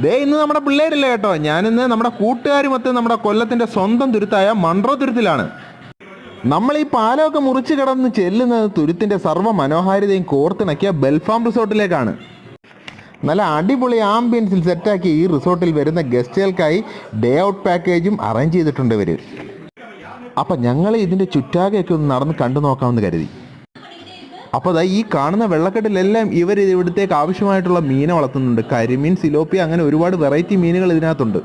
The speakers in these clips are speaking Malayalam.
ദേ ഇന്ന് നമ്മുടെ പിള്ളേരില്ല കേട്ടോ. ഞാനിന്ന് നമ്മുടെ കൂട്ടുകാരുമൊത്ത് നമ്മുടെ കൊല്ലത്തിൻ്റെ സ്വന്തം തുരുത്തായ മൺട്രോ തുരുത്തിലാണ്. നമ്മൾ ഈ പാലമൊക്കെ മുറിച്ച് കിടന്ന് ചെല്ലുന്നത് തുരുത്തിൻ്റെ സർവ്വ മനോഹാരിതയും കോർത്തിണക്കിയ ബെൽഫാം റിസോർട്ടിലേക്കാണ്. നല്ല അടിപൊളി ആംബിയൻസിൽ സെറ്റാക്കി ഈ റിസോർട്ടിൽ വരുന്ന ഗസ്റ്റുകൾക്കായി ഡേ ഔട്ട് പാക്കേജും അറേഞ്ച് ചെയ്തിട്ടുണ്ട് ഇവർ. അപ്പം ഞങ്ങൾ ഇതിൻ്റെ ചുറ്റാകെയൊക്കെ ഒന്ന് നടന്ന് കണ്ടു നോക്കാമെന്ന് കരുതി. അപ്പോൾ അതാ ഈ കാണുന്ന വെള്ളക്കെട്ടിലെല്ലാം ഇവർ ഇവിടത്തേക്ക് ആവശ്യമായിട്ടുള്ള മീനെ വളർത്തുന്നുണ്ട്. കരിമീൻ, സിലോപ്പി, അങ്ങനെ ഒരുപാട് വെറൈറ്റി മീനുകൾ ഇതിനകത്തുണ്ട്.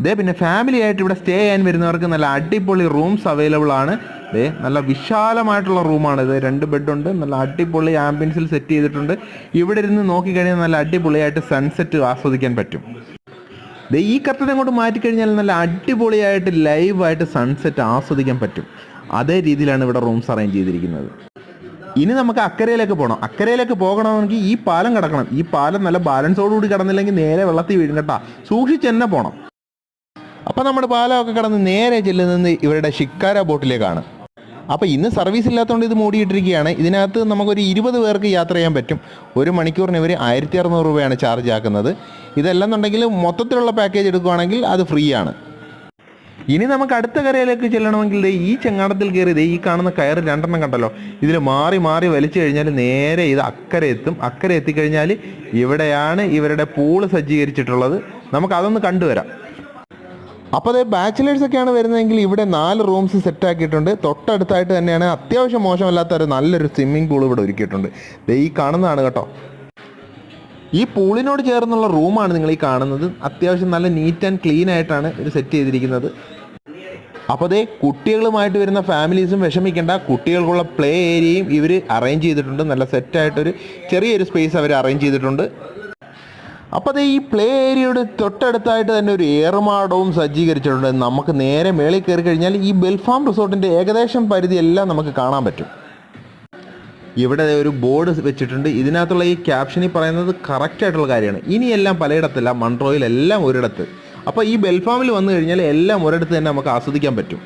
ദേ പിന്നെ ഫാമിലി ആയിട്ട് ഇവിടെ സ്റ്റേ ചെയ്യാൻ വരുന്നവർക്ക് നല്ല അടിപൊളി റൂംസ് അവൈലബിൾ ആണ്. ദേ നല്ല വിശാലമായിട്ടുള്ള റൂമാണ് ഇത്. 2 ബെഡുണ്ട്. നല്ല അടിപൊളി ആംബിയൻസിൽ സെറ്റ് ചെയ്തിട്ടുണ്ട്. ഇവിടെ ഇരുന്ന് നോക്കിക്കഴിഞ്ഞാൽ നല്ല അടിപൊളിയായിട്ട് സൺസെറ്റ് ആസ്വദിക്കാൻ പറ്റും. ദേ ഈ കർട്ടൻ അങ്ങോട്ട് മാറ്റിക്കഴിഞ്ഞാൽ നല്ല അടിപൊളിയായിട്ട് ലൈവായിട്ട് സൺസെറ്റ് ആസ്വദിക്കാൻ പറ്റും. അതേ രീതിയിലാണ് ഇവിടെ റൂംസ് അറേഞ്ച് ചെയ്തിരിക്കുന്നത്. ഇനി നമുക്ക് അക്കരയിലേക്ക് പോകണം. അക്കരയിലേക്ക് പോകണമെങ്കിൽ ഈ പാലം കിടക്കണം. ഈ പാലം നല്ല ബാലൻസോടുകൂടി കിടന്നില്ലെങ്കിൽ നേരെ വെള്ളത്തിൽ വീഴും കേട്ടോ. സൂക്ഷിച്ച് തന്നെ പോകണം. അപ്പോൾ നമ്മുടെ പാലമൊക്കെ കടന്ന് നേരെ ചെല്ലുന്നത് ഇവരുടെ ഷിക്കാര ബോട്ടിലേക്കാണ്. അപ്പോൾ ഇന്ന് സർവീസ് ഇല്ലാത്തതുകൊണ്ട് ഇത് മൂടിയിട്ടിരിക്കുകയാണ്. ഇതിനകത്ത് നമുക്കൊരു 20 പേർക്ക് യാത്ര ചെയ്യാൻ പറ്റും. 1 മണിക്കൂറിന് ഇവർ 1600 രൂപയാണ് ചാർജ് ആക്കുന്നത്. ഇതല്ലെന്നുണ്ടെങ്കിൽ മൊത്തത്തിലുള്ള പാക്കേജ് എടുക്കുകയാണെങ്കിൽ അത് ഫ്രീ ആണ്. ഇനി നമുക്ക് അടുത്ത കരയിലേക്ക് ചെല്ലണമെങ്കിൽ ഈ ചെങ്ങാടത്തിൽ കയറി ഈ കാണുന്ന കയറ് 2 എണ്ണം കണ്ടല്ലോ, ഇതിൽ മാറി മാറി വലിച്ചു കഴിഞ്ഞാൽ നേരെ ഇത് അക്കരെ എത്തും. അക്കരെ എത്തിക്കഴിഞ്ഞാൽ ഇവിടെയാണ് ഇവരുടെ പൂള് സജ്ജീകരിച്ചിട്ടുള്ളത്. നമുക്കതൊന്ന് കണ്ടുവരാം. അപ്പോൾ അതേ ബാച്ചിലേഴ്സൊക്കെയാണ് വരുന്നതെങ്കിൽ ഇവിടെ 4 റൂംസ് സെറ്റാക്കിയിട്ടുണ്ട്. തൊട്ടടുത്തായിട്ട് തന്നെയാണ് അത്യാവശ്യം മോശമല്ലാത്ത ഒരു നല്ലൊരു സ്വിമ്മിംഗ് പൂൾ ഇവിടെ ഒരുക്കിയിട്ടുണ്ട്. ഈ കാണുന്നതാണ് കേട്ടോ. ഈ പൂളിനോട് ചേർന്നുള്ള റൂമാണ് നിങ്ങൾ ഈ കാണുന്നത്. അത്യാവശ്യം നല്ല നീറ്റ് ആൻഡ് ക്ലീൻ ആയിട്ടാണ് ഇത് സെറ്റ് ചെയ്തിരിക്കുന്നത്. അപ്പോൾ അതേ കുട്ടികളുമായിട്ട് വരുന്ന ഫാമിലീസും വിഷമിക്കേണ്ട, കുട്ടികൾക്കുള്ള പ്ലേ ഏരിയയും ഇവർ അറേഞ്ച് ചെയ്തിട്ടുണ്ട്. നല്ല സെറ്റായിട്ടൊരു ചെറിയൊരു സ്പേസ് അവർ അറേഞ്ച് ചെയ്തിട്ടുണ്ട്. അപ്പോൾ അതേ ഈ പ്ലേ ഏരിയയുടെ തൊട്ടടുത്തായിട്ട് തന്നെ ഒരു ഏറുമാടവും സജ്ജീകരിച്ചിട്ടുണ്ട്. നമുക്ക് നേരെ മേളിൽ കയറി കഴിഞ്ഞാൽ ഈ ബെൽഫാം റിസോർട്ടിൻ്റെ ഏകദേശം പരിധിയെല്ലാം നമുക്ക് കാണാൻ പറ്റും. ഇവിടെ ഒരു ബോർഡ് വെച്ചിട്ടുണ്ട്. ഇതിനകത്തുള്ള ഈ ക്യാപ്ഷനിൽ പറയുന്നത് കറക്റ്റായിട്ടുള്ള കാര്യമാണ്. ഇനിയെല്ലാം പലയിടത്തല്ല, മൺട്രോയിലെല്ലാം ഒരിടത്ത്. അപ്പോൾ ഈ ബെൽഫാമിൽ വന്നു കഴിഞ്ഞാൽ എല്ലാം ഒരിടത്ത് തന്നെ നമുക്ക് ആസ്വദിക്കാൻ പറ്റും.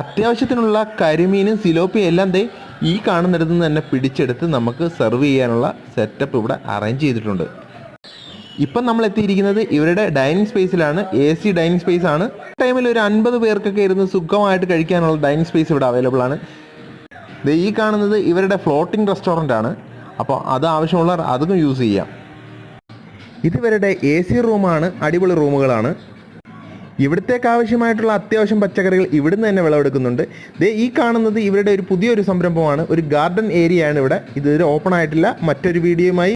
അത്യാവശ്യത്തിനുള്ള കരിമീനും സിലോപ്പിയും എല്ലാം ഈ കാണുന്നിടത്ത് നിന്ന് തന്നെ പിടിച്ചെടുത്ത് നമുക്ക് സെർവ് ചെയ്യാനുള്ള സെറ്റപ്പ് ഇവിടെ അറേഞ്ച് ചെയ്തിട്ടുണ്ട്. ഇപ്പം നമ്മൾ എത്തിയിരിക്കുന്നത് ഇവരുടെ ഡൈനിങ് സ്പേസിലാണ്. AC ഡൈനിങ് സ്പേസ് ആണ്. ടൈമിൽ ഒരു 50 പേർക്കൊക്കെ ഇരുന്ന് സുഖമായിട്ട് കഴിക്കാനുള്ള ഡൈനിങ് സ്പേസ് ഇവിടെ അവൈലബിൾ ആണ്. ഈ കാണുന്നത് ഇവരുടെ ഫ്ലോട്ടിംഗ് റെസ്റ്റോറൻ്റ് ആണ്. അപ്പോൾ അത് ആവശ്യമുള്ളവർ അതും യൂസ് ചെയ്യാം. ഇത് ഇവരുടെ AC റൂമാണ്. അടിപൊളി റൂമുകളാണ്. ഇവിടത്തേക്ക് ആവശ്യമായിട്ടുള്ള അത്യാവശ്യം പച്ചക്കറികൾ ഇവിടുന്ന് തന്നെ വിളവെടുക്കുന്നുണ്ട്. ഈ കാണുന്നത് ഇവരുടെ ഒരു പുതിയൊരു സംരംഭമാണ്. ഒരു ഗാർഡൻ ഏരിയ ആണ് ഇവിടെ. ഇത് ഓപ്പൺ ആയിട്ടില്ല. മറ്റൊരു വീഡിയോയുമായി